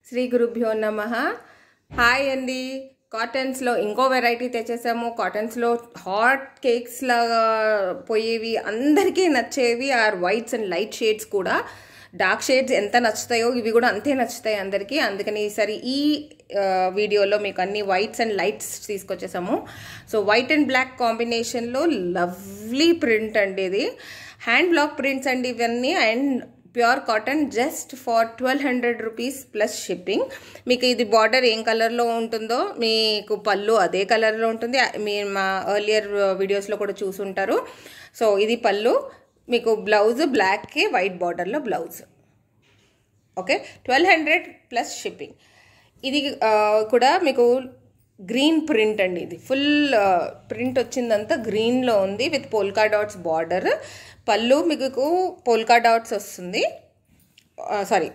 శ్రీ గురుభ్యో నమః. హాయ్ అండి. కాటన్స్లో ఇంకో వెరైటీ తెచ్చేసాము. కాటన్స్లో హాట్ కేక్స్ లాగా పోయేవి, అందరికీ నచ్చేవి our whites and light shades కూడా. డార్క్ షేడ్స్ ఎంత నచ్చుతాయో ఇవి కూడా అంతే నచ్చుతాయి అందరికీ. అందుకని ఈసారి ఈ వీడియోలో మీకు అన్ని వైట్స్ అండ్ లైట్స్ తీసుకొచ్చేసాము. సో వైట్ అండ్ బ్లాక్ కాంబినేషన్లో లవ్లీ ప్రింట్ అండి. ఇది హ్యాండ్ బ్లాక్ ప్రింట్స్ అండి ఇవన్నీ. And pure cotton just for 1200 rupees plus shipping. మీకు ఇది బార్డర్ ఏం కలర్లో ఉంటుందో మీకు పళ్ళు అదే కలర్లో ఉంటుంది. మీరు మా ఎర్లియర్ వీడియోస్లో కూడా చూసుంటారు. సో ఇది పళ్ళు, మీకు బ్లౌజ్ బ్లాక్కి వైట్ బార్డర్లో బ్లౌజ్. Okay, 1200 plus shipping. ఇది కూడా మీకు గ్రీన్ ప్రింట్ అండి. ఇది ఫుల్ ప్రింట్ వచ్చిందంతా గ్రీన్లో ఉంది విత్ పోల్కా డాట్స్ బార్డర్. పళ్ళు మీకు పోల్కా డాట్స్ వస్తుంది. Sorry,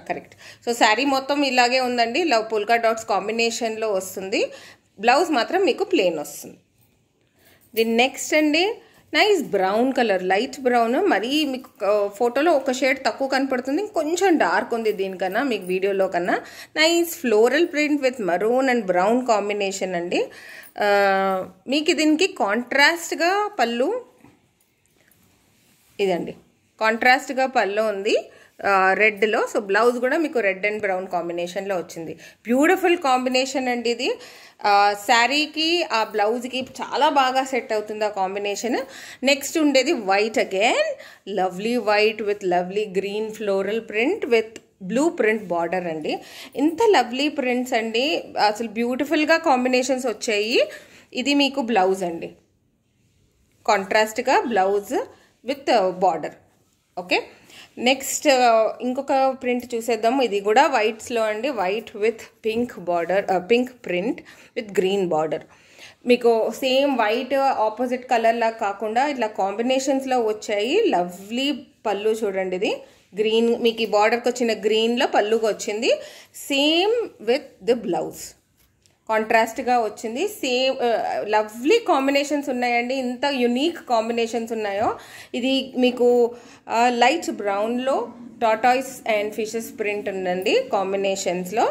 correct. సో శారీ మొత్తం ఇలాగే ఉందండి. పోల్కా డాట్స్ కాంబినేషన్లో వస్తుంది. బ్లౌజ్ మాత్రం మీకు ప్లెయిన్ వస్తుంది. ది నెక్స్ట్ అండి, nice brown colour, light brown. మరీ మీకు ఫోటోలో ఒక షేడ్ తక్కువ కనపడుతుంది, కొంచెం డార్క్ ఉంది దీనికన్నా మీకు వీడియోలో కన్నా. Nice floral print with maroon and brown combination అండి. మీకు దీనికి కాంట్రాస్ట్గా పళ్ళు ఇదండి, కాంట్రాస్ట్గా పళ్ళు ఉంది రెడ్లో. సో బ్లౌజ్ కూడా మీకు రెడ్ అండ్ బ్రౌన్ కాంబినేషన్లో వచ్చింది. బ్యూటిఫుల్ కాంబినేషన్ అండి ఇది. శారీకి ఆ బ్లౌజ్కి చాలా బాగా సెట్ అవుతుంది ఆ కాంబినేషన్. నెక్స్ట్ ఉండేది white again, lovely white with lovely green floral print with blue print border అండి. ఇంత లవ్లీ ప్రింట్స్ అండి, అసలు బ్యూటిఫుల్గా కాంబినేషన్స్ వచ్చాయి. ఇది మీకు బ్లౌజ్ అండి, కాంట్రాస్ట్గా blouse with border. Okay, next ఇంకొక ప్రింట్ చూసేద్దాము. ఇది కూడా వైట్స్లో అండి, white with pink border, pink print with green border. మీకు సేమ్ వైట్ ఆపోజిట్ కలర్ లాగా కాకుండా ఇట్లా కాంబినేషన్స్లో వచ్చాయి. లవ్లీ పళ్ళు చూడండి, ఇది గ్రీన్, మీకు ఈ బార్డర్కి వచ్చిన గ్రీన్లో పళ్ళుకి వచ్చింది. సేమ్ విత్ ది బ్లౌజ్ కాంట్రాస్ట్గా వచ్చింది. సేమ్ లవ్లీ కాంబినేషన్స్ ఉన్నాయండి. ఇంత యునీక్ కాంబినేషన్స్ ఉన్నాయో. ఇది మీకు లైట్ బ్రౌన్లో టాటాయిస్ అండ్ ఫిషెస్ ప్రింట్ ఉందండి కాంబినేషన్స్లో.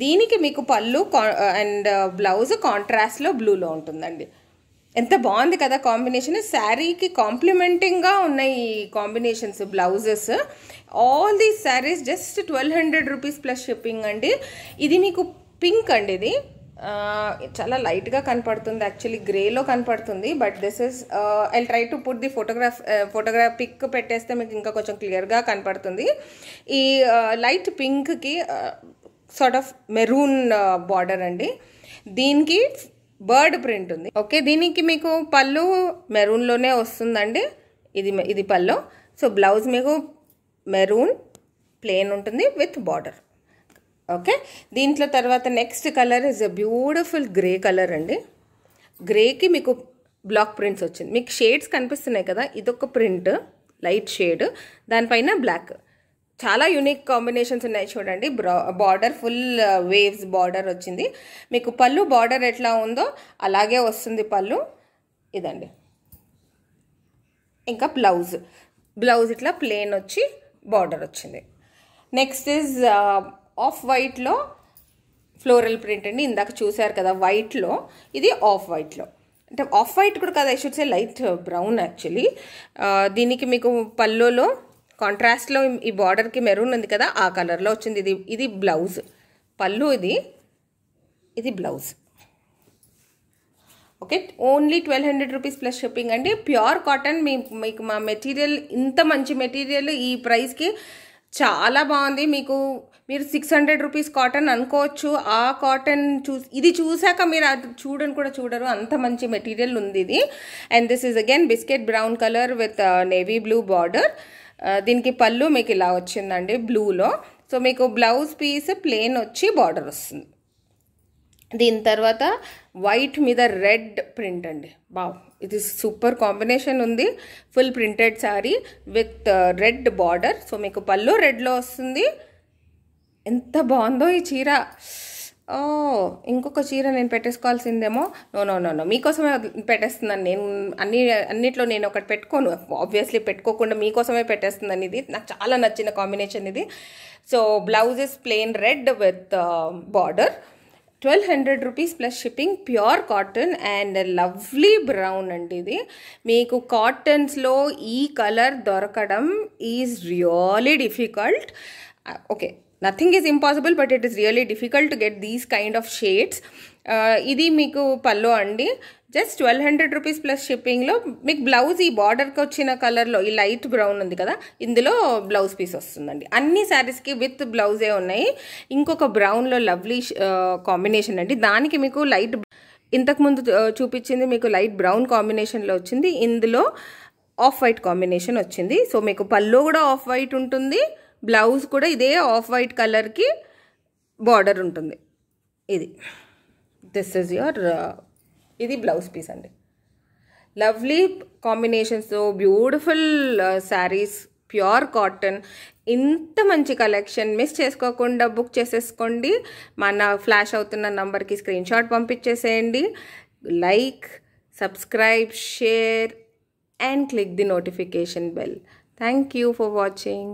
దీనికి మీకు పళ్ళు అండ్ బ్లౌజ్ కాంట్రాస్ట్లో బ్లూలో ఉంటుందండి. ఎంత బాగుంది కదా కాంబినేషన్. శారీకి కాంప్లిమెంటింగ్గా ఉన్నాయి ఈ combinations blouses. All these saris just 1200 rupees plus shipping అండి. ఇది మీకు పింక్ అండి. ఇది చాలా లైట్గా కనపడుతుంది, యాక్చువల్లీ గ్రేలో కనపడుతుంది. But this is I try to put the photograph pic పెట్టేస్తే మీకు ఇంకా కొంచెం క్లియర్గా కనపడుతుంది. ఈ లైట్ పింక్కి సార్ట్ ఆఫ్ మెరూన్ బార్డర్ అండి. దీనికి బర్డ్ ప్రింట్ ఉంది. ఓకే, దీనికి మీకు పళ్ళు మెరూన్లోనే వస్తుందండి. ఇది పళ్ళు. సో బ్లౌజ్ మీకు మెరూన్ ప్లెయిన్ ఉంటుంది విత్ బార్డర్. ఓకే, దీంట్లో తర్వాత next colour is a beautiful grey colour అండి. గ్రేకి మీకు బ్లాక్ ప్రింట్స్ వచ్చింది. మీకు షేడ్స్ కనిపిస్తున్నాయి కదా, ఇదొక ప్రింట్ లైట్ షేడ్, దానిపైన బ్లాక్. చాలా యూనిక్ కాంబినేషన్స్ ఉన్నాయి చూడండి. బార్డర్ ఫుల్ వేవ్స్ బార్డర్ వచ్చింది. మీకు పళ్ళు బార్డర్ ఎట్లా ఉందో అలాగే వస్తుంది పళ్ళు. ఇదండి. ఇంకా బ్లౌజ్ ఇట్లా ప్లెయిన్ వచ్చి బార్డర్ వచ్చింది. నెక్స్ట్ ఇస్ ఆఫ్ వైట్లో ఫ్లోరల్ ప్రింట్ అండి. ఇందాక చూసారు కదా వైట్లో, ఇది ఆఫ్ వైట్లో. అంటే ఆఫ్ వైట్ కూడా కదా, I should say light brown actually. దీనికి మీకు పళ్ళులో కాంట్రాస్ట్లో ఈ బార్డర్కి మెరూన్ ఉంది కదా, ఆ కలర్లో వచ్చింది. ఇది బ్లౌజ్. పళ్ళు ఇది blouse. Okay, only 1200 rupees plus shipping అండి. Pure cotton. మీకు మా మెటీరియల్, ఇంత మంచి మెటీరియల్ ఈ ప్రైస్కి చాలా బాగుంది. మీరు 600 రూపీస్ కాటన్ అనుకోవచ్చు. ఆ కాటన్ ఇది చూసాక మీరు అది చూడరు, అంత మంచి మెటీరియల్ ఉంది ఇది. And this is again biscuit brown colour with navy blue border. దీనికి పళ్ళు మీకు ఇలా వచ్చిందండి బ్లూలో. సో మీకు బ్లౌజ్ పీస్ ప్లెయిన్ వచ్చి బార్డర్ వస్తుంది. దీని తర్వాత వైట్ మీద రెడ్ ప్రింట్ అండి. బావ్, ఇది సూపర్ కాంబినేషన్ ఉంది. Full printed sari with red border. So మీకు పళ్ళు రెడ్లో వస్తుంది. ఎంత బాగుందో ఈ చీర. ఇంకొక చీర నేను పెట్టేసుకోవాల్సిందేమో. నో, మీకోసమే పెట్టేస్తున్నాను నేను. అన్నిట్లో నేను ఒకటి పెట్టుకోను, ఆబ్వియస్లీ పెట్టుకోకుండా మీకోసమే పెట్టేస్తున్నాను. ఇది నాకు చాలా నచ్చిన కాంబినేషన్ ఇది. So blouse is plain red with border. 1200 rupees plus shipping. Pure cotton and lovely brown అండి. ఇది మీకు కాటన్స్లో ఈ కలర్ దొరకడం is really difficult. Okay, nothing is impossible, but it is really difficult to get these kind of shades. ఇది మీకు పల్లో అండి. Just 1200 rupees plus షిప్పింగ్లో మీకు బ్లౌజ్ ఈ బార్డర్కి వచ్చిన కలర్లో ఈ లైట్ బ్రౌన్ ఉంది కదా, ఇందులో బ్లౌజ్ పీస్ వస్తుందండి. అన్ని శారీస్కి విత్ బ్లౌజే ఉన్నాయి. ఇంకొక బ్రౌన్లో లవ్లీ కాంబినేషన్ అండి. దానికి మీకు లైట్, ఇంతకుముందు చూపించింది మీకు లైట్ బ్రౌన్ కాంబినేషన్లో వచ్చింది, ఇందులో ఆఫ్ వైట్ కాంబినేషన్ వచ్చింది. సో మీకు పల్లో కూడా ఆఫ్ వైట్ ఉంటుంది, బ్లౌజ్ కూడా ఇదే ఆఫ్ వైట్ కలర్కి బార్డర్ ఉంటుంది. దిస్ ఈజ్ యువర్ ఇది బ్లౌజ్ పీస్ అండి. లవ్లీ కాంబినేషన్స్తో బ్యూటిఫుల్ శారీస్, ప్యూర్ కాటన్. ఇంత మంచి కలెక్షన్ మిస్ చేసుకోకుండా బుక్ చేసేసుకోండి. మన ఫ్లాష్ అవుతున్న నంబర్కి స్క్రీన్ షాట్ పంపించేసేయండి. Like, subscribe, share and click the notification bell. Thank you for watching.